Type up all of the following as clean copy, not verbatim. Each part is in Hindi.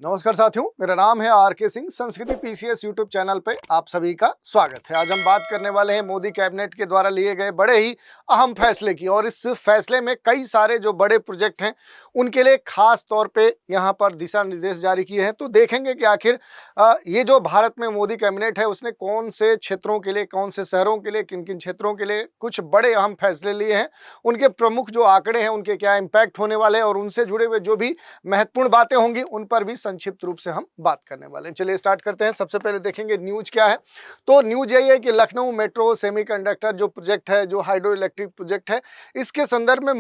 नमस्कार साथियों, मेरा नाम है आर के सिंह। संस्कृति पीसीएस यूट्यूब चैनल पे आप सभी का स्वागत है। आज हम बात करने वाले हैं मोदी कैबिनेट के द्वारा लिए गए बड़े ही अहम फैसले की, और इस फैसले में कई सारे जो बड़े प्रोजेक्ट हैं उनके लिए खास तौर पे यहाँ पर दिशा निर्देश जारी किए हैं। तो देखेंगे कि आखिर ये जो भारत में मोदी कैबिनेट है उसने कौन से क्षेत्रों के लिए, कौन से शहरों के लिए, किन किन क्षेत्रों के लिए कुछ बड़े अहम फैसले लिए हैं, उनके प्रमुख जो आंकड़े हैं उनके क्या इम्पैक्ट होने वाले हैं, और उनसे जुड़े हुए जो भी महत्वपूर्ण बातें होंगी उन पर भी संक्षिप्त रूप से हम बात करने वाले हैं। चलिए स्टार्ट करते हैं। सबसे पहले देखेंगे न्यूज क्या है। तो न्यूज यही है कि लखनऊ मेट्रो सेमीकंडक्टर जो प्रोजेक्ट है, जो हाइड्रो इलेक्ट्रिक प्रोजेक्ट है, इसके संदर्भ में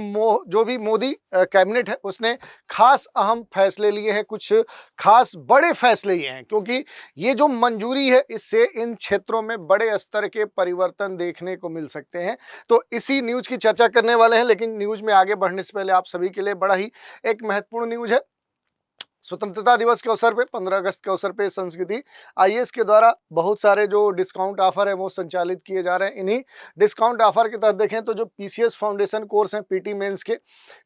जो भी मोदी कैबिनेट है उसने खास अहम फैसले लिए हैं, कुछ खास बड़े फैसले लिए हैं, क्योंकि ये जो मंजूरी है इससे इन क्षेत्रों में बड़े स्तर के परिवर्तन देखने को मिल सकते हैं। तो इसी न्यूज की चर्चा करने वाले हैं, लेकिन न्यूज में आगे बढ़ने से पहले आप सभी के लिए बड़ा ही एक महत्वपूर्ण न्यूज है। स्वतंत्रता दिवस के अवसर पे 15 अगस्त के अवसर पे संस्कृति आईएएस के द्वारा बहुत सारे जो डिस्काउंट ऑफर है वो संचालित किए जा रहे हैं। इन्हीं डिस्काउंट ऑफर के तहत देखें तो जो पीसीएस फाउंडेशन कोर्स हैं पीटी मेंस के,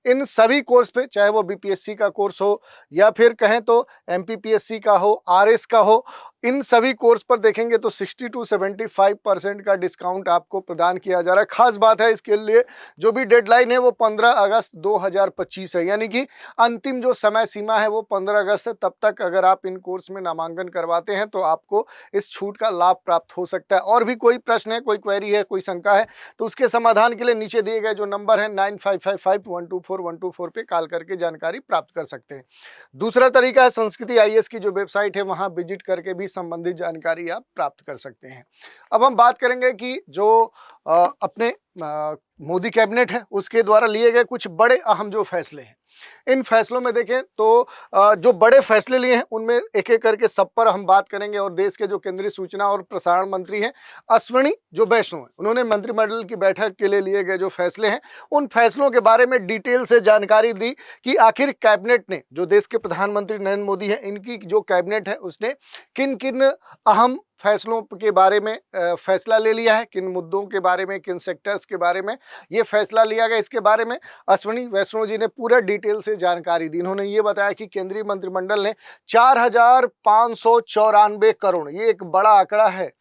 इन सभी कोर्स पे, चाहे वो बीपीएससी का कोर्स हो या फिर कहें तो एमपीपीएससी का हो, आरएस का हो, इन सभी कोर्स पर देखेंगे तो 60 to 75% का डिस्काउंट आपको प्रदान किया जा रहा है। खास बात है, इसके लिए जो भी डेडलाइन है वो 15 अगस्त 2025 है, यानी कि अंतिम जो समय सीमा है वो 15 अगस्त है। तब तक अगर आप इन कोर्स में नामांकन करवाते हैं तो आपको इस छूट का लाभ प्राप्त हो सकता है। और भी कोई प्रश्न है, कोई क्वेरी है, कोई शंका है, तो उसके समाधान के लिए नीचे दिए गए जो नंबर है 9555124124 पे कॉल करके जानकारी प्राप्त कर सकते हैं। दूसरा तरीका है संस्कृति आईएएस की जो वेबसाइट है वहां विजिट करके भी संबंधित जानकारी आप प्राप्त कर सकते हैं। अब हम बात करेंगे कि जो अपने मोदी कैबिनेट है उसके द्वारा लिए गए कुछ बड़े अहम जो फैसले हैं, इन फैसलों में देखें तो जो बड़े फैसले लिए हैं उनमें एक एक करके सब पर हम बात करेंगे। और देश के जो केंद्रीय सूचना और प्रसारण मंत्री हैं अश्विनी जो वैष्णव हैं, उन्होंने मंत्रिमंडल की बैठक के लिए गए जो फैसले हैं उन फैसलों के बारे में डिटेल से जानकारी दी कि आखिर कैबिनेट ने, जो देश के प्रधानमंत्री नरेंद्र मोदी हैं, इनकी जो कैबिनेट है उसने किन किन अहम फैसलों के बारे में फैसला ले लिया है, किन मुद्दों के बारे में, किन सेक्टर्स के बारे में ये फैसला लिया गया। इसके बारे में अश्विनी वैष्णव जी ने पूरा डिटेल से जानकारी दी। उन्होंने ये बताया कि केंद्रीय मंत्रिमंडल ने 4594 करोड़, ये एक बड़ा आंकड़ा है,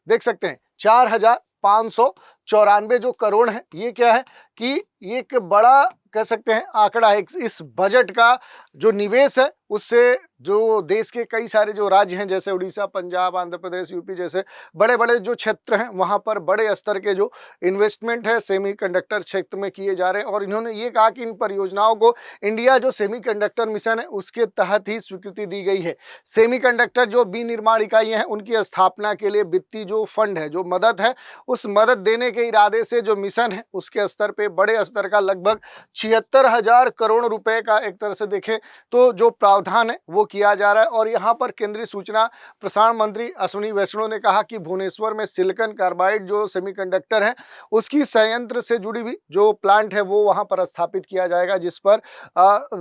देख सकते हैं 4594 जो करोड़ है, ये क्या है कि ये एक बड़ा कह सकते हैं आंकड़ा है। इस बजट का जो निवेश है उससे जो देश के कई सारे जो राज्य हैं जैसे उड़ीसा, पंजाब, आंध्र प्रदेश, यूपी जैसे बड़े बड़े जो क्षेत्र हैं वहां पर बड़े स्तर के जो इन्वेस्टमेंट है सेमीकंडक्टर क्षेत्र में किए जा रहे हैं। और इन्होंने ये कहा कि इन परियोजनाओं को इंडिया जो सेमीकंडक्टर मिशन है उसके तहत ही स्वीकृति दी गई है। सेमीकंडक्टर जो विनिर्माण इकाइयां हैं उनकी स्थापना के लिए वित्तीय जो फंड है, जो मदद है, उस मदद देने के इरादे से जो मिशन है उसके स्तर पे बड़े स्तर का लगभग 76,000 करोड़ रुपए का एक तरह से देखें तो जो प्रावधान है वो किया जा रहा है। और यहाँ पर केंद्रीय सूचना प्रसारण मंत्री अश्विनी वैष्णव ने कहा कि भुवनेश्वर में सिलिकॉन कार्बाइड जो सेमीकंडक्टर है उसकी संयंत्र से जुड़ी हुई जो प्लांट है वो वहाँ पर स्थापित किया जाएगा, जिस पर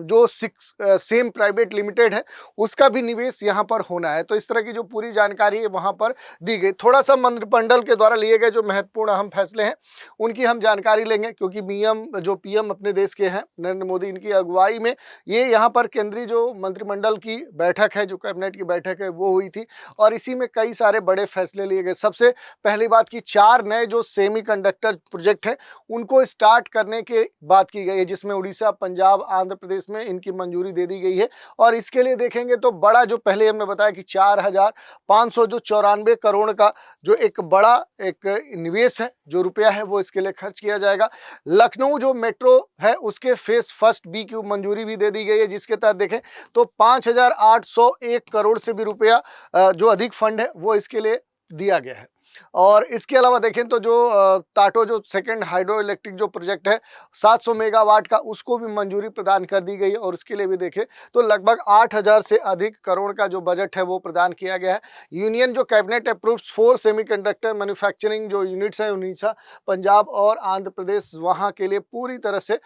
जो सेम प्राइवेट लिमिटेड है उसका भी निवेश यहाँ पर होना है। तो इस तरह की जो पूरी जानकारी है वहाँ पर दी गई। थोड़ा सा मंत्रिमंडल के द्वारा लिए गए जो महत्वपूर्ण अहम फैसले हैं उनकी हम जानकारी लेंगे, क्योंकि पीएम अपने देश के हैं नरेंद्र मोदी, इनकी अगुवाई में ये यहाँ पर केंद्रीय जो मंत्रिमंडल की बैठक है, जो कैबिनेट की बैठक है वो हुई थी, और इसी में कई सारे बड़े फैसले लिए गए। सबसे पहली बात की 4 नए जो सेमीकंडक्टर प्रोजेक्ट हैं उनको स्टार्ट करने की बात की गई है, जिसमें उड़ीसा, पंजाब, आंध्र प्रदेश में इनकी मंजूरी दे दी गई है। और इसके लिए देखेंगे तो बड़ा जो पहले हमने बताया कि 4,594 करोड़ का जो एक बड़ा एक निवेश है, जो रुपया है वो इसके लिए खर्च किया जाएगा। लखनऊ जो मेट्रो है उसके फेज फर्स्ट बी की मंजूरी भी दे दी गई है, जिसके तहत देखें तो 5,801 करोड़ से भी रुपया जो अधिक फंड है वो इसके लिए दिया गया है। और इसके अलावा देखें तो जो टाटो जो सेकंड हाइड्रो इलेक्ट्रिक जो प्रोजेक्ट है 700 मेगावाट का, उसको भी मंजूरी प्रदान कर दी गई है, और उसके लिए भी देखें तो लगभग 8,000 से अधिक करोड़ का जो बजट है वो प्रदान किया गया है। यूनियन जो कैबिनेट अप्रूव्स 4 सेमीकंडक्टर मैन्युफैक्चरिंग जो यूनिट्स हैं उड़ीसा, पंजाब और आंध्र प्रदेश, वहाँ के लिए पूरी तरह से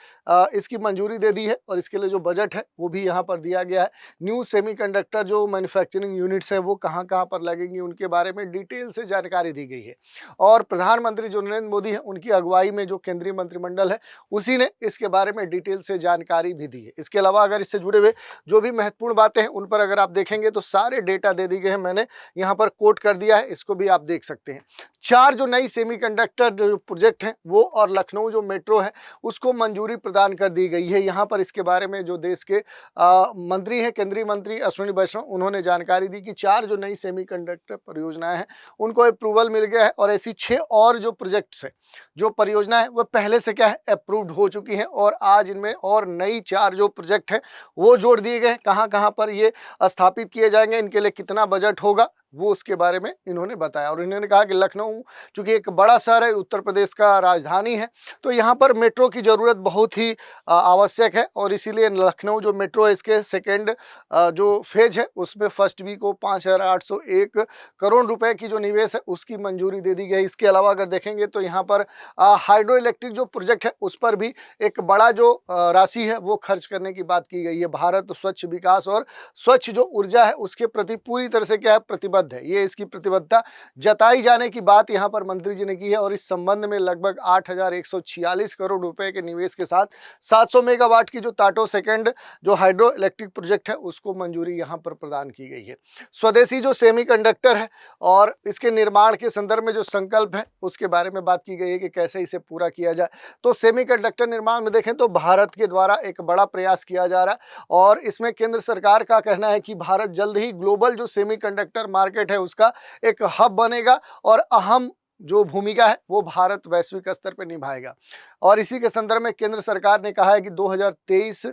इसकी मंजूरी दे दी है, और इसके लिए जो बजट है वो भी यहाँ पर दिया गया है। न्यू सेमीकंडक्टर जो मैन्युफैक्चरिंग यूनिट्स हैं वो कहाँ कहाँ पर लगेंगी उनके बारे में डिटेल से जानकारी जानकारी दी गई है। और प्रधानमंत्री जो नरेंद्र मोदी है उनकी अगुवाई में जो केंद्रीय मंत्रिमंडल है उसी ने इसके बारे में डिटेल से जानकारी भी दी है। इसके अलावा अगर इससे जुड़े हुए जो भी महत्वपूर्ण बातें हैं उन पर अगर आप देखेंगे तो सारे डेटा दे दी गए हैं, मैंने यहाँ पर कोट कर दिया है, इसको भी आप देख सकते हैं। 4 जो नई सेमीकंडक्टर जो प्रोजेक्ट हैं वो और लखनऊ जो मेट्रो है उसको मंजूरी प्रदान कर दी गई है। यहाँ पर इसके बारे में जो देश के मंत्री हैं, केंद्रीय मंत्री अश्विनी वैष्णव, उन्होंने जानकारी दी कि 4 जो नई सेमीकंडक्टर परियोजनाएं हैं उनको अप्रूवल मिल गया है और ऐसी 6 और जो प्रोजेक्ट्स हैं, जो परियोजना है वह पहले से क्या है अप्रूव्ड हो चुकी हैं और आज इनमें और नई 4 जो प्रोजेक्ट हैं वो जोड़ दिए गए हैं। कहाँ कहाँ पर ये स्थापित किए जाएंगे, इनके लिए कितना बजट होगा, वो उसके बारे में इन्होंने बताया। और इन्होंने कहा कि लखनऊ चूंकि एक बड़ा शहर है, उत्तर प्रदेश का राजधानी है, तो यहाँ पर मेट्रो की ज़रूरत बहुत ही आवश्यक है और इसीलिए लखनऊ जो मेट्रो है इसके सेकेंड जो फेज है उसमें फर्स्ट वी को 5,801 करोड़ रुपए की जो निवेश है उसकी मंजूरी दे दी गई। इसके अलावा अगर देखेंगे तो यहाँ पर हाइड्रो इलेक्ट्रिक जो प्रोजेक्ट है उस पर भी एक बड़ा जो राशि है वो खर्च करने की बात की गई है। भारत स्वच्छ विकास और स्वच्छ जो ऊर्जा है उसके प्रति पूरी तरह से क्या है प्रतिबद्ध है, ये इसकी प्रतिबद्धता जताई जाने की बात यहां पर मंत्री जी ने की है और इस संबंध में लगभग 8,146 करोड़ रुपए के निवेश के साथ 700 मेगावाट की जो टाटो सेकंड जो हाइड्रो इलेक्ट्रिक प्रोजेक्ट है उसको मंजूरी यहां पर प्रदान की गई है। स्वदेशी जो सेमीकंडक्टर है और इसके निर्माण के संदर्भ में जो संकल्प है उसके बारे में बात की गई है कि कैसे इसे पूरा किया जाए। तो सेमीकंडक्टर निर्माण में देखें तो भारत के द्वारा एक बड़ा प्रयास किया जा रहा है और इसमें केंद्र सरकार का कहना है कि भारत जल्द ही ग्लोबल जो सेमीकंडक्टर मार्केट है उसका एक हब बनेगा और अहम जो भूमिका है वो भारत वैश्विक स्तर पर निभाएगा। और इसी के संदर्भ में केंद्र सरकार ने कहा है कि 2023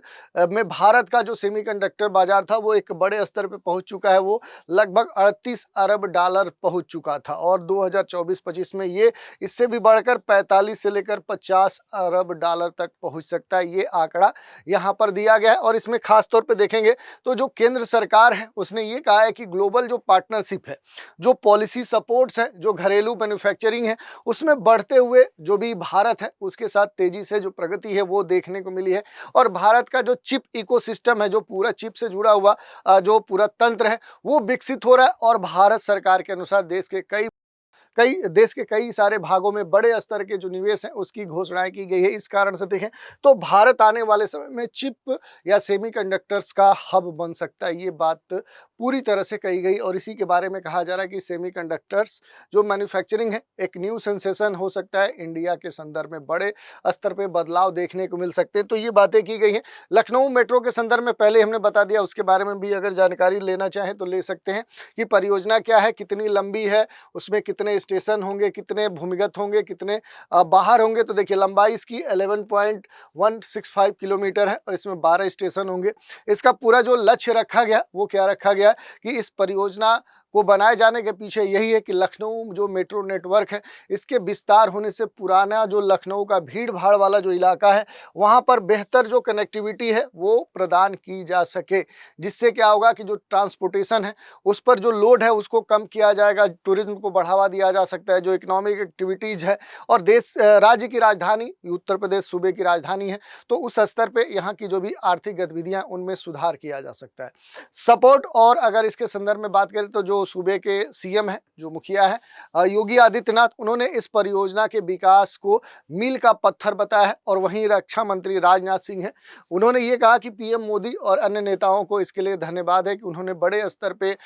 में भारत का जो सेमीकंडक्टर बाजार था वो एक बड़े स्तर पे पहुंच चुका है, वो लगभग 38 अरब डॉलर पहुंच चुका था और 2024-25 में ये इससे भी बढ़कर 45 से लेकर 50 अरब डॉलर तक पहुंच सकता है, ये आंकड़ा यहाँ पर दिया गया है। और इसमें खास तौर पर देखेंगे तो जो केंद्र सरकार है उसने ये कहा है कि ग्लोबल जो पार्टनरशिप है, जो पॉलिसी सपोर्ट्स है, जो घरेलू मैन्युफैक्चरिंग है, उसमें बढ़ते हुए जो भी भारत है उसके साथ तेजी से जो प्रगति है वो देखने को मिली है। और भारत का जो चिप इकोसिस्टम है, जो पूरा चिप से जुड़ा हुआ जो पूरा तंत्र है वो विकसित हो रहा है और भारत सरकार के अनुसार देश के कई सारे भागों में बड़े स्तर के जो निवेश हैं उसकी घोषणाएं की गई है। इस कारण से देखें तो भारत आने वाले समय में चिप या सेमीकंडक्टर्स का हब बन सकता है, ये बात पूरी तरह से कही गई। और इसी के बारे में कहा जा रहा है कि सेमीकंडक्टर्स जो मैन्युफैक्चरिंग है एक न्यू सेंसेशन हो सकता है, इंडिया के संदर्भ में बड़े स्तर पर बदलाव देखने को मिल सकते हैं। तो ये बातें की गई हैं। लखनऊ मेट्रो के संदर्भ में पहले हमने बता दिया, उसके बारे में भी अगर जानकारी लेना चाहें तो ले सकते हैं कि परियोजना क्या है, कितनी लंबी है, उसमें कितने स्टेशन होंगे, कितने भूमिगत होंगे, कितने बाहर होंगे। तो देखिए लंबाई इसकी 11.165 किलोमीटर है और इसमें 12 स्टेशन होंगे। इसका पूरा जो लक्ष्य रखा गया वो क्या रखा गया कि इस परियोजना को बनाए जाने के पीछे यही है कि लखनऊ जो मेट्रो नेटवर्क है इसके विस्तार होने से पुराना जो लखनऊ का भीड़ भाड़ वाला जो इलाका है वहाँ पर बेहतर जो कनेक्टिविटी है वो प्रदान की जा सके, जिससे क्या होगा कि जो ट्रांसपोर्टेशन है उस पर जो लोड है उसको कम किया जाएगा, टूरिज्म को बढ़ावा दिया जा सकता है, जो इकोनॉमिक एक्टिविटीज़ है। और देश राज्य की राजधानी उत्तर प्रदेश सूबे की राजधानी है तो उस स्तर पर यहाँ की जो भी आर्थिक गतिविधियाँ उनमें सुधार किया जा सकता है। सपोर्ट और अगर इसके संदर्भ में बात करें तो जो सूबे के सीएम है, जो मुखिया है योगी आदित्यनाथ, उन्होंने इस परियोजना के विकास को मील का पत्थर बताया है। और वहीं रक्षा मंत्री राजनाथ सिंह है, उन्होंने ये कहा कि पीएम मोदी और अन्य नेताओं को इसके लिए धन्यवाद है कि उन्होंने बड़े स्तर पे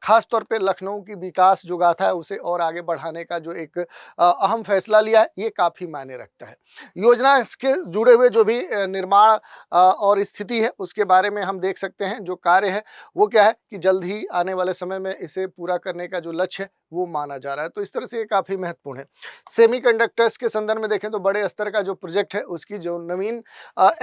खास तौर पे लखनऊ की विकास जो गाथा है उसे और आगे बढ़ाने का जो एक अहम फैसला लिया है, ये काफ़ी मायने रखता है। योजना के जुड़े हुए जो भी निर्माण और स्थिति है उसके बारे में हम देख सकते हैं। जो कार्य है वो क्या है कि जल्द ही आने वाले समय में इसे पूरा करने का जो लक्ष्य है वो माना जा रहा है। तो इस तरह से ये काफ़ी महत्वपूर्ण है। सेमीकंडक्टर्स के संदर्भ में देखें तो बड़े स्तर का जो प्रोजेक्ट है उसकी जो नवीन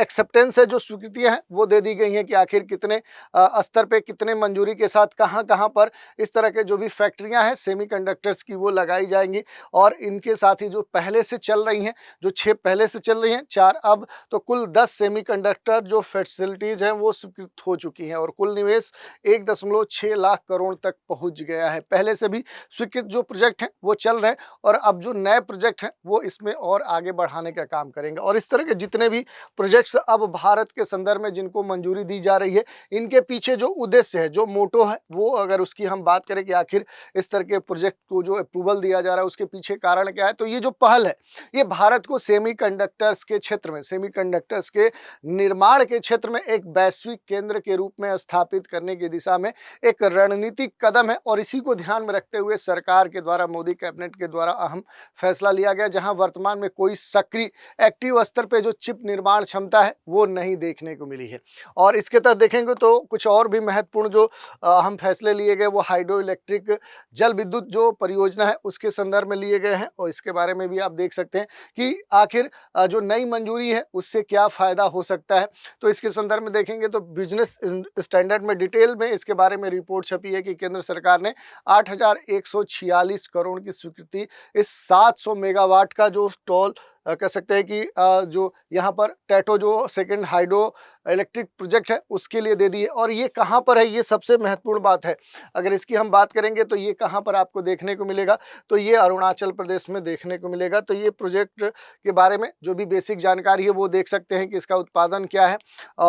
एक्सेप्टेंस है, जो स्वीकृतियां हैं वो दे दी गई हैं कि आखिर कितने स्तर पे कितने मंजूरी के साथ कहां कहां पर इस तरह के जो भी फैक्ट्रियां हैं सेमीकंडक्टर्स की वो लगाई जाएंगी। और इनके साथ ही जो पहले से चल रही हैं, जो 6 पहले से चल रही हैं, 4 अब, तो कुल 10 सेमीकंडक्टर जो फैसिलिटीज़ हैं वो स्वीकृत हो चुकी हैं और कुल निवेश 1.6 लाख करोड़ तक पहुँच गया है। पहले से भी स्वीकृत जो प्रोजेक्ट हैं वो चल रहे हैं और अब जो नए प्रोजेक्ट हैं वो इसमें और आगे बढ़ाने का काम करेंगे। और इस तरह के जितने भी प्रोजेक्ट्स अब भारत के संदर्भ में जिनको मंजूरी दी जा रही है, इनके पीछे जो उद्देश्य है, जो मोटो है, वो अगर उसकी हम बात करें कि आखिर इस तरह के प्रोजेक्ट को जो अप्रूवल दिया जा रहा है उसके पीछे कारण क्या है, तो ये जो पहल है ये भारत को सेमीकंडक्टर्स के क्षेत्र में, सेमीकंडक्टर्स के निर्माण के क्षेत्र में एक वैश्विक केंद्र के रूप में स्थापित करने की दिशा में एक रणनीतिक कदम है। और इसी को ध्यान में रखते हुए सरकार के द्वारा, मोदी कैबिनेट के द्वारा अहम फैसला लिया गया, जहां वर्तमान में कोई सक्रिय एक्टिव स्तर पे जो चिप निर्माण क्षमता है वो नहीं देखने को मिली है। और इसके तहत देखेंगे तो कुछ और भी महत्वपूर्ण जो अहम फैसले लिए गए वो हाइड्रो इलेक्ट्रिक जल विद्युत जो परियोजना है उसके संदर्भ में लिए गए हैं। और इसके बारे में भी आप देख सकते हैं कि आखिर जो नई मंजूरी है उससे क्या फायदा हो सकता है। तो इसके संदर्भ में देखेंगे तो बिजनेस स्टैंडर्ड में डिटेल में इसके बारे में रिपोर्ट छपी है कि केंद्र सरकार ने 8,146 करोड़ की स्वीकृति इस 700 मेगावाट का जो टोल कह सकते हैं कि जो यहाँ पर टैटो जो सेकंड हाइड्रो इलेक्ट्रिक प्रोजेक्ट है उसके लिए दे दी है। और ये कहाँ पर है, ये सबसे महत्वपूर्ण बात है। अगर इसकी हम बात करेंगे तो ये कहाँ पर आपको देखने को मिलेगा, तो ये अरुणाचल प्रदेश में देखने को मिलेगा। तो ये प्रोजेक्ट के बारे में जो भी बेसिक जानकारी है वो देख सकते हैं कि इसका उत्पादन क्या है,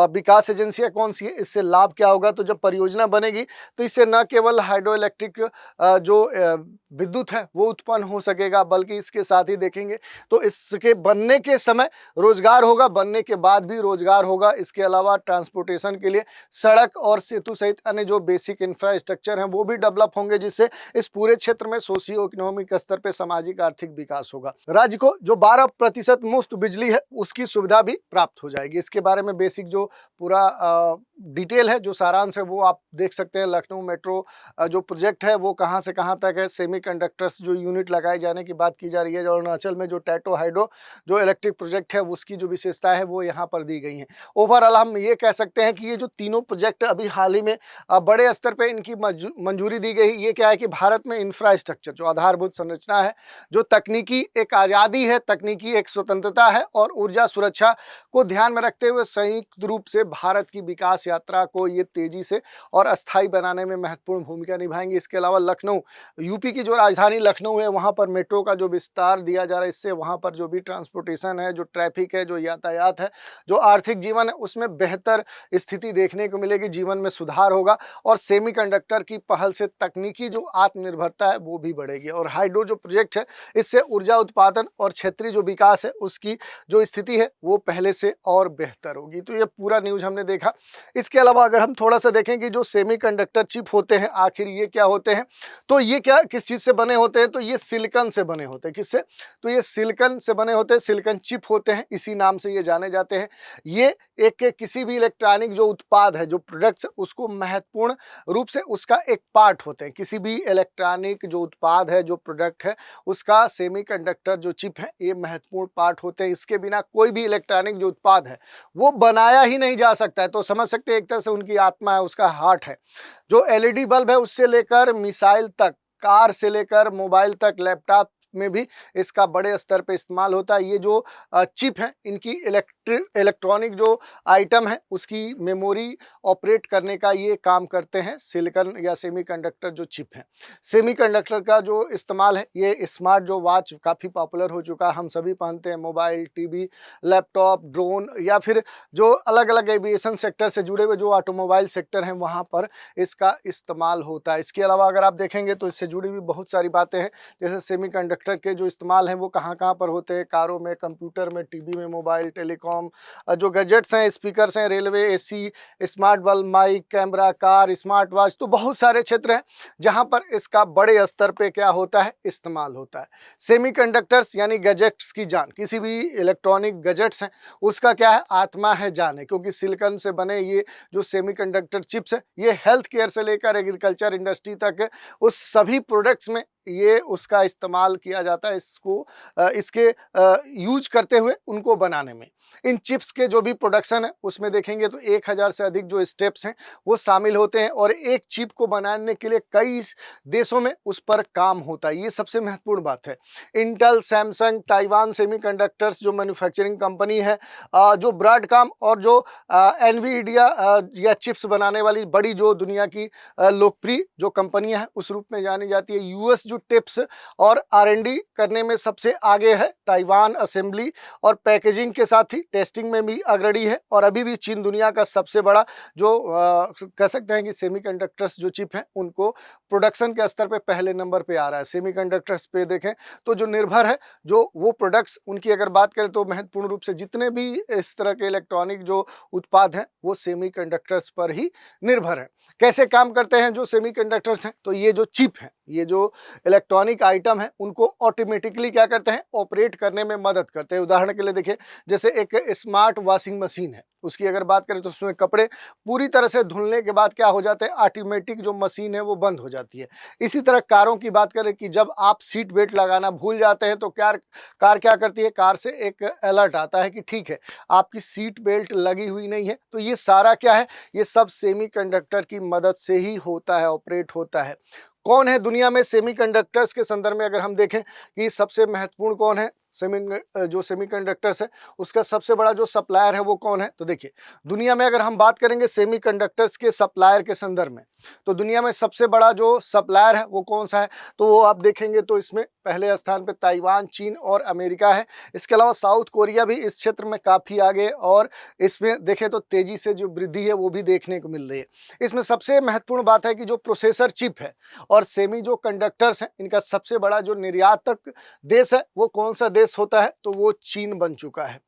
विकास एजेंसियाँ कौन सी है, इससे लाभ क्या होगा। तो जब परियोजना बनेगी तो इससे न केवल हाइड्रो इलेक्ट्रिक जो विद्युत है वो उत्पन्न हो सकेगा, बल्कि इसके साथ ही देखेंगे तो इसके बनने के समय रोजगार होगा, बनने के बाद भी रोजगार होगा। इसके अलावा ट्रांसपोर्टेशन के लिए सड़क और सेतु सहित अन्य जो बेसिक इंफ्रास्ट्रक्चर हैं वो भी डेवलप होंगे, जिससे इस पूरे क्षेत्र में सोशियो इकोनॉमिक स्तर पे सामाजिक आर्थिक विकास होगा। राज्य को जो 12% मुफ्त बिजली है उसकी सुविधा भी प्राप्त हो जाएगी। इसके बारे में बेसिक जो पूरा डिटेल है, जो सारांश है वो आप देख सकते हैं। लखनऊ मेट्रो जो प्रोजेक्ट है वो कहाँ से कहाँ तक है, सेमीकंडक्टर्स जो यूनिट लगाए जाने की बात की जा रही है, जो अरुणाचल में जो टैटो हाइड्रो जो इलेक्ट्रिक प्रोजेक्ट है उसकी जो विशेषता है वो यहाँ पर दी गई हैं। ओवरऑल हम ये कह सकते हैं कि ये जो तीनों प्रोजेक्ट अभी हाल ही में बड़े स्तर पे इनकी मंजूरी दी गई। ये क्या है कि भारत में इंफ्रास्ट्रक्चर जो आधारभूत संरचना है, जो तकनीकी एक आज़ादी है, तकनीकी एक स्वतंत्रता है और ऊर्जा सुरक्षा को ध्यान में रखते हुए संयुक्त रूप से भारत की विकास यात्रा को ये तेजी से और अस्थायी बनाने में महत्वपूर्ण भूमिका निभाएंगे। इसके अलावा लखनऊ, यूपी की जो राजधानी लखनऊ है वहाँ पर मेट्रो का जो विस्तार दिया जा रहा है, इससे वहाँ पर जो भी ट्रांसपोर्टेशन है, जो ट्रैफिक है, जो यातायात है, जो आर्थिक जीवन है उसमें बेहतर स्थिति देखने को मिलेगी, जीवन में सुधार होगा। और सेमीकंडक्टर की पहल से तकनीकी जो आत्मनिर्भरता है वो भी बढ़ेगी। और हाइड्रो जो प्रोजेक्ट है इससे ऊर्जा उत्पादन और क्षेत्रीय जो विकास है उसकी जो स्थिति है वो पहले से और बेहतर होगी। तो ये पूरा न्यूज़ हमने देखा। इसके अलावा अगर हम थोड़ा सा देखें कि जो सेमीकंडक्टर चिप होते हैं आखिर ये क्या होते हैं, तो ये क्या किस चीज़ से बने होते हैं, तो ये सिलिकॉन से बने होते हैं। किससे, तो ये सिलिकॉन से बने होते हैं, सिलिकॉन चिप होते हैं, इसी नाम से ये जाने जाते हैं। ये एक किसी भी इलेक्ट्रॉनिक जो उत्पाद है, जो प्रोडक्ट्स, उसको महत्वपूर्ण रूप से उसका एक पार्ट होते हैं। किसी भी इलेक्ट्रॉनिक जो उत्पाद है, जो प्रोडक्ट है, उसका सेमीकंडक्टर जो चिप है ये महत्वपूर्ण पार्ट होते हैं। इसके बिना कोई भी इलेक्ट्रॉनिक जो उत्पाद है वो बनाया ही नहीं जा सकता है। तो समझ सकते हैं एक तरह से उनकी आत्मा है, उसका हार्ट है। जो एलईडी बल्ब है उससे लेकर मिसाइल तक, कार से लेकर मोबाइल तक, लैपटॉप में भी इसका बड़े स्तर पे इस्तेमाल होता है। ये जो चिप है इनकी इलेक्ट्रॉनिक जो आइटम है उसकी मेमोरी ऑपरेट करने का ये काम करते हैं सिलिकॉन या सेमीकंडक्टर जो चिप है। सेमीकंडक्टर का जो इस्तेमाल है ये स्मार्ट जो वॉच काफ़ी पॉपुलर हो चुका है, हम सभी पहनते हैं, मोबाइल, टीवी, लैपटॉप, ड्रोन या फिर जो अलग अलग एविएशन सेक्टर से जुड़े हुए जो ऑटोमोबाइल सेक्टर हैं वहाँ पर इसका इस्तेमाल होता है। इसके अलावा अगर आप देखेंगे तो इससे जुड़ी हुई बहुत सारी बातें हैं, जैसे सेमीकंडक्टर के जो इस्तेमाल हैं वो कहाँ कहाँ पर होते हैं, कारों में, कंप्यूटर में, टीवी में, मोबाइल, टेलीकॉम, जो गैजेट्स हैं, स्पीकर्स हैं, railway, AC, smart bulb, mic, camera, car, smart watch, तो बहुत सारे क्षेत्र हैं जहां पर इसका बड़े स्तर पे क्या होता है, इस्तेमाल होता है। सेमीकंडक्टर्स यानी गैजेट्स की जान, किसी भी इलेक्ट्रॉनिक गैजेट्स हैं उसका क्या है, आत्मा है, जान है, क्योंकि सिलिकॉन से बने ये जो सेमीकंडक्टर चिप्स हैं ये हेल्थ केयर से लेकर एग्रीकल्चर इंडस्ट्री तक उस सभी प्रोडक्ट्स में ये उसका इस्तेमाल किया जाता है, इसके यूज करते हुए उनको बनाने में। इन चिप्स के जो भी प्रोडक्शन है उसमें देखेंगे तो 1000 से अधिक जो स्टेप्स हैं वो शामिल होते हैं और एक चिप को बनाने के लिए कई देशों में उस पर काम होता है। ये सबसे महत्वपूर्ण बात है। इंटेल, सैमसंग, ताइवान सेमीकंडक्टर्स जो मैन्युफैक्चरिंग कंपनी है, जो ब्रॉडकॉम और जो एनवीडिया या चिप्स बनाने वाली बड़ी जो दुनिया की लोकप्रिय जो कंपनियां हैं उस रूप में जानी जाती है। यूएस जो टिप्स और R&D करने में सबसे आगे है। ताइवान असेंबली और पैकेजिंग के साथ ही टेस्टिंग में भी अग्रणी है और अभी भी चीन दुनिया का सबसे बड़ा जो कह सकते हैं कि सेमीकंडक्टर्स जो चिप हैं उनको प्रोडक्शन के स्तर पे पहले नंबर पे आ रहा है। सेमीकंडक्टर्स पे देखें तो जो निर्भर है जो वो प्रोडक्ट्स उनकी अगर बात करें तो महत्वपूर्ण रूप से जितने भी इस तरह के इलेक्ट्रॉनिक जो उत्पाद हैं वो सेमीकंडक्टर्स पर ही निर्भर है। कैसे काम करते हैं जो सेमीकंडक्टर्स हैं, तो ये जो चिप है, ये जो इलेक्ट्रॉनिक आइटम है उनको ऑटोमेटिकली क्या करते हैं, ऑपरेट करने में मदद करते हैं। उदाहरण के लिए देखिए, जैसे एक स्मार्ट वॉशिंग मशीन है, उसकी अगर बात करें तो उसमें कपड़े पूरी तरह से धुलने के बाद क्या हो जाते हैं, ऑटोमेटिक जो मशीन है वो बंद हो जाती है। इसी तरह कारों की बात करें कि जब आप सीट बेल्ट लगाना भूल जाते हैं तो कार क्या करती है, कार से एक अलर्ट आता है कि ठीक है आपकी सीट बेल्ट लगी हुई नहीं है। तो ये सारा क्या है, ये सब सेमीकंडक्टर की मदद से ही होता है, ऑपरेट होता है। कौन है दुनिया में सेमीकंडक्टर्स के संदर्भ में अगर हम देखें कि सबसे महत्वपूर्ण कौन है, जो सेमीकंडक्टर्स है उसका सबसे बड़ा जो सप्लायर है वो कौन है, तो देखिए दुनिया में अगर हम बात करेंगे सेमीकंडक्टर्स के सप्लायर के संदर्भ में, तो दुनिया में सबसे बड़ा जो सप्लायर है वो कौन सा है, तो वो आप देखेंगे तो इसमें पहले स्थान पे ताइवान, चीन और अमेरिका है। इसके अलावा साउथ कोरिया भी इस क्षेत्र में काफ़ी आगे और इसमें देखें तो तेज़ी से जो वृद्धि है वो भी देखने को मिल रही है। इसमें सबसे महत्वपूर्ण बात है कि जो प्रोसेसर चिप है और सेमी जो कंडक्टर्स हैं इनका सबसे बड़ा जो निर्यातक देश है वो कौन सा देश होता है, तो वो चीन बन चुका है।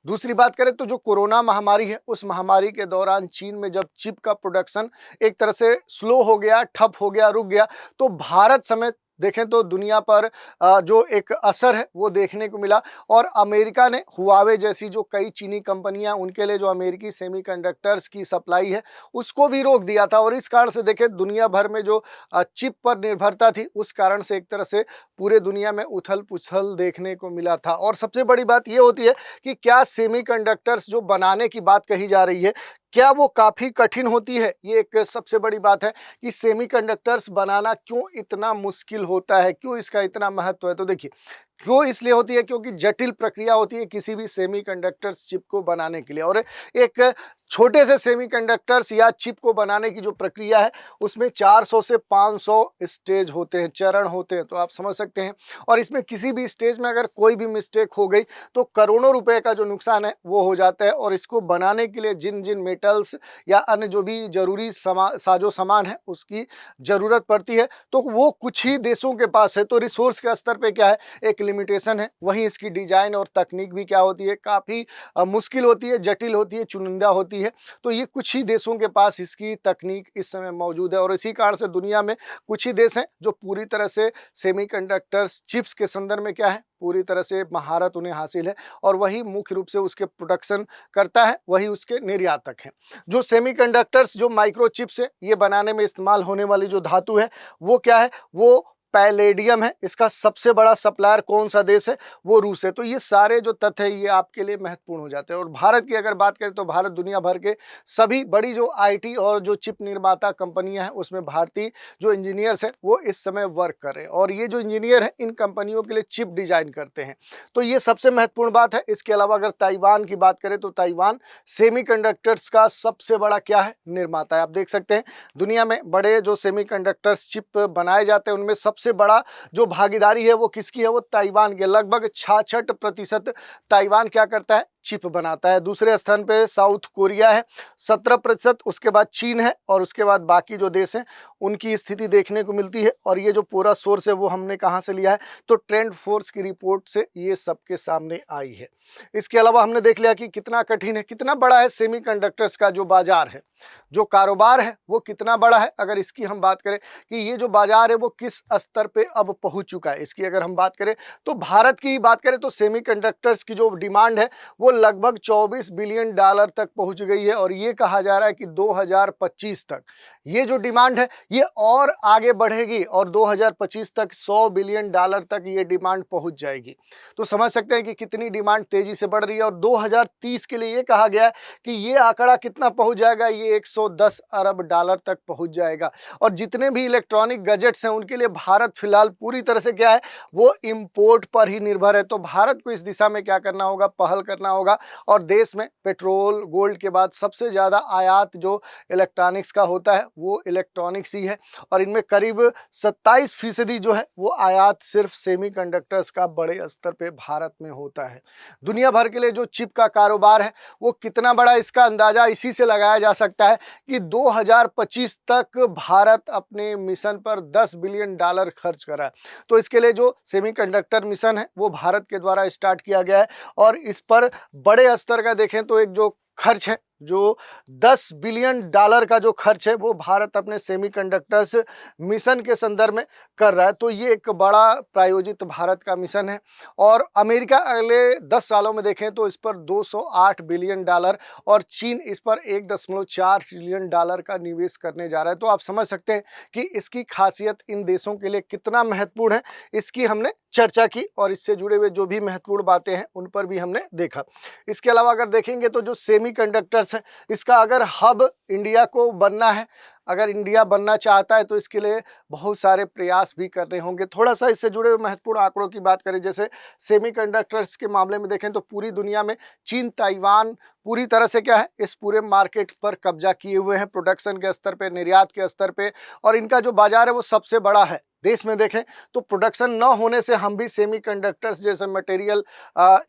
दूसरी बात करें तो जो कोरोना महामारी है उस महामारी के दौरान चीन में जब चिप का प्रोडक्शन एक तरह से स्लो हो गया, ठप हो गया, रुक गया, तो भारत समेत देखें तो दुनिया पर जो एक असर है वो देखने को मिला और अमेरिका ने हुआवे जैसी जो कई चीनी कंपनियां उनके लिए जो अमेरिकी सेमीकंडक्टर्स की सप्लाई है उसको भी रोक दिया था और इस कारण से देखें दुनिया भर में जो चिप पर निर्भरता थी उस कारण से एक तरह से पूरे दुनिया में उथल पुथल देखने को मिला था। और सबसे बड़ी बात ये होती है कि क्या सेमीकंडक्टर्स जो बनाने की बात कही जा रही है क्या वो काफ़ी कठिन होती है, ये एक सबसे बड़ी बात है कि सेमीकंडक्टर्स बनाना क्यों इतना मुश्किल होता है, क्यों इसका इतना महत्व है। तो देखिए क्यों इसलिए होती है, क्योंकि जटिल प्रक्रिया होती है किसी भी सेमीकंडक्टर्स चिप को बनाने के लिए और एक छोटे से सेमीकंडक्टर्स या चिप को बनाने की जो प्रक्रिया है उसमें 400 से 500 स्टेज होते हैं, चरण होते हैं, तो आप समझ सकते हैं। और इसमें किसी भी स्टेज में अगर कोई भी मिस्टेक हो गई तो करोड़ों रुपए का जो नुकसान है वो हो जाता है। और इसको बनाने के लिए जिन जिन मेटल्स या अन्य जो भी जरूरी साजो सामान है उसकी ज़रूरत पड़ती है तो वो कुछ ही देशों के पास है। तो रिसोर्स के स्तर पर क्या है, एक लिमिटेशन है। वहीं इसकी डिजाइन और तकनीक भी क्या होती है, काफ़ी मुश्किल होती है, जटिल होती है, चुनिंदा होती है। तो ये कुछ ही देशों के पास इसकी तकनीक इस समय मौजूद है और इसी कारण से दुनिया में कुछ ही देश हैं जो पूरी तरह से सेमीकंडक्टर्स चिप्स के संदर्भ में क्या है, पूरी तरह से महारत उन्हें हासिल है और वही मुख्य रूप से उसके प्रोडक्शन करता है, वही उसके निर्यातक हैं। जो सेमीकंडक्टर्स जो माइक्रोचिप्स है ये बनाने में इस्तेमाल होने वाली जो धातु है वो क्या है, वो पैलेडियम है। इसका सबसे बड़ा सप्लायर कौन सा देश है, वो रूस है। तो ये सारे जो तथ्य है ये आपके लिए महत्वपूर्ण हो जाते हैं। और भारत की अगर बात करें तो भारत दुनिया भर के सभी बड़ी जो आईटी और जो चिप निर्माता कंपनियां हैं उसमें भारतीय जो इंजीनियर्स हैं वो इस समय वर्क कर रहे हैं और ये जो इंजीनियर हैं इन कंपनियों के लिए चिप डिजाइन करते हैं। तो ये सबसे महत्वपूर्ण बात है। इसके अलावा अगर ताइवान की बात करें तो ताइवान सेमीकंडक्टर्स का सबसे बड़ा क्या है, निर्माता है। आप देख सकते हैं दुनिया में बड़े जो सेमीकंडक्टर्स चिप बनाए जाते हैं उनमें सबसे बड़ा जो भागीदारी है वो किसकी है, वो ताइवान के। लगभग 66% ताइवान क्या करता है, चिप बनाता है। दूसरे स्थान पे साउथ कोरिया है 17%, उसके बाद चीन है और उसके बाद बाकी जो देश हैं उनकी स्थिति देखने को मिलती है। और ये जो पूरा सोर्स है वो हमने कहाँ से लिया है, तो ट्रेंड फोर्स की रिपोर्ट से ये सबके सामने आई है। इसके अलावा हमने देख लिया कि कितना कठिन है, कितना बड़ा है सेमीकंडक्टर्स का जो बाजार है, जो कारोबार है वो कितना बड़ा है। अगर इसकी हम बात करें कि ये जो बाजार है वो किस स्तर पे अब पहुंच चुका है, इसकी अगर हम बात करें तो भारत की बात करें तो सेमीकंडक्टर्स की जो डिमांड है वो लगभग 24 बिलियन डॉलर तक पहुंच गई है। और ये कहा जा रहा है कि 2025 तक ये जो डिमांड है ये और आगे बढ़ेगी और 2025 तक 100 बिलियन डॉलर तक ये डिमांड पहुंच जाएगी। तो समझ सकते हैं कि कितनी डिमांड तेजी से बढ़ रही है। और 2030 के लिए ये कहा गया है कि ये आंकड़ा कितना पहुंच जाएगा, ये 110 अरब डॉलर तक पहुंच जाएगा। और जितने भी इलेक्ट्रॉनिक गैजेट्स हैं उनके लिए भारत फिलहाल पूरी तरह से क्या है, वो इंपोर्ट पर ही निर्भर है। तो भारत को इस दिशा में क्या करना होगा, पहल करना होगा होगा। और देश में पेट्रोल, गोल्ड के बाद सबसे ज़्यादा आयात जो इलेक्ट्रॉनिक्स का होता है वो इलेक्ट्रॉनिक्स ही है, और इनमें करीब 27% जो है वो आयात सिर्फ सेमीकंडक्टर्स का बड़े स्तर पे भारत में होता है। दुनिया भर के लिए जो चिप का कारोबार है वो कितना बड़ा, इसका अंदाजा इसी से लगाया जा सकता है कि 2025 तक भारत अपने मिशन पर $10 बिलियन खर्च कर रहा है। तो इसके लिए जो सेमीकंडक्टर मिशन है वो भारत के द्वारा स्टार्ट किया गया है, और इस पर बड़े स्तर का देखें तो एक जो खर्च है, जो $10 बिलियन का जो खर्च है वो भारत अपने सेमीकंडक्टर्स मिशन के संदर्भ में कर रहा है। तो ये एक बड़ा प्रायोजित भारत का मिशन है, और अमेरिका अगले 10 सालों में देखें तो इस पर $208 बिलियन और चीन इस पर $1.4 ट्रिलियन का निवेश करने जा रहा है। तो आप समझ सकते हैं कि इसकी खासियत इन देशों के लिए कितना महत्वपूर्ण है, इसकी हमने चर्चा की, और इससे जुड़े हुए जो भी महत्वपूर्ण बातें हैं उन पर भी हमने देखा। इसके अलावा अगर देखेंगे तो जो सेमीकंडक्टर्स है, इसका अगर हब इंडिया को बनना है, अगर इंडिया बनना चाहता है तो इसके लिए बहुत सारे प्रयास भी करने होंगे। थोड़ा सा इससे जुड़े हुए महत्वपूर्ण आंकड़ों की बात करें, जैसे सेमीकंडक्टर्स के मामले में देखें तो पूरी दुनिया में चीन, ताइवान पूरी तरह से क्या है, इस पूरे मार्केट पर कब्जा किए हुए हैं, प्रोडक्शन के स्तर पे, निर्यात के स्तर पे, और इनका जो बाजार है वो सबसे बड़ा है देश में। देखें तो प्रोडक्शन न होने से हम भी सेमीकंडक्टर्स जैसे मटेरियल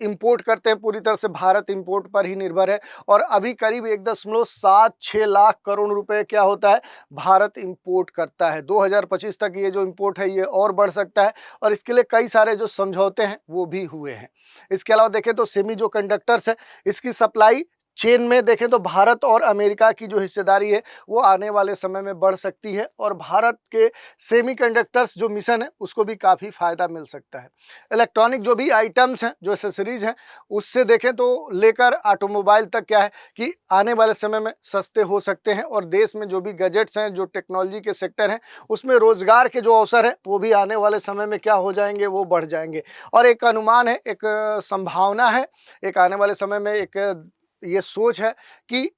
इंपोर्ट करते हैं, पूरी तरह से भारत इंपोर्ट पर ही निर्भर है, और अभी करीब 1.76 लाख करोड़ रुपए क्या होता है, भारत इंपोर्ट करता है। 2025 तक ये जो इंपोर्ट है ये और बढ़ सकता है, और इसके लिए कई सारे जो समझौते हैं वो भी हुए हैं। इसके अलावा देखें तो सेमी जो कंडक्टर्स है, इसकी सप्लाई चेन में देखें तो भारत और अमेरिका की जो हिस्सेदारी है वो आने वाले समय में बढ़ सकती है, और भारत के सेमीकंडक्टर्स जो मिशन है उसको भी काफ़ी फायदा मिल सकता है। इलेक्ट्रॉनिक जो भी आइटम्स हैं, जो एसेसरीज हैं, उससे देखें तो लेकर ऑटोमोबाइल तक क्या है कि आने वाले समय में सस्ते हो सकते हैं, और देश में जो भी गैजेट्स हैं, जो टेक्नोलॉजी के सेक्टर हैं, उसमें रोजगार के जो अवसर है वो भी आने वाले समय में क्या हो जाएंगे, वो बढ़ जाएंगे। और एक अनुमान है, एक संभावना है, एक आने वाले समय में एक ये सोच है कि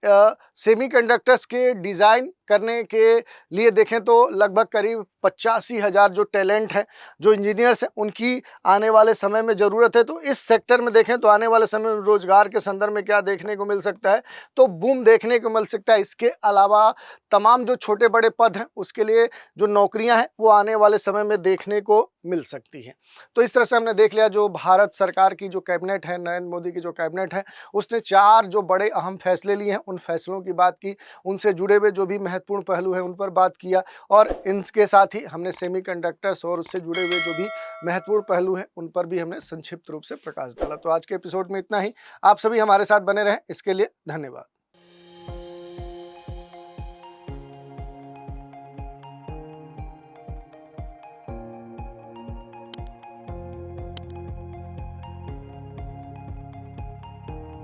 सेमीकंडक्टर्स के डिज़ाइन करने के लिए देखें तो लगभग करीब 85,000 जो टैलेंट हैं, जो इंजीनियर्स हैं, उनकी आने वाले समय में ज़रूरत है। तो इस सेक्टर में देखें तो आने वाले समय में रोजगार के संदर्भ में क्या देखने को मिल सकता है, तो बूम देखने को मिल सकता है। इसके अलावा तमाम जो छोटे बड़े पद हैं उसके लिए जो नौकरियां हैं वो आने वाले समय में देखने को मिल सकती हैं। तो इस तरह से हमने देख लिया जो भारत सरकार की जो कैबिनेट है, नरेंद्र मोदी की जो कैबिनेट है, उसने 4 जो बड़े अहम फैसले लिए हैं, उन फैसलों की बात की, उनसे जुड़े हुए जो भी महत्वपूर्ण पहलू हैं उन पर बात किया, और इनके साथ ही हमने सेमीकंडक्टर्स और उससे जुड़े हुए जो भी महत्वपूर्ण पहलू हैं उन पर भी हमने संक्षिप्त रूप से प्रकाश डाला। तो आज के एपिसोड में इतना ही। आप सभी हमारे साथ बने रहें, इसके लिए धन्यवाद।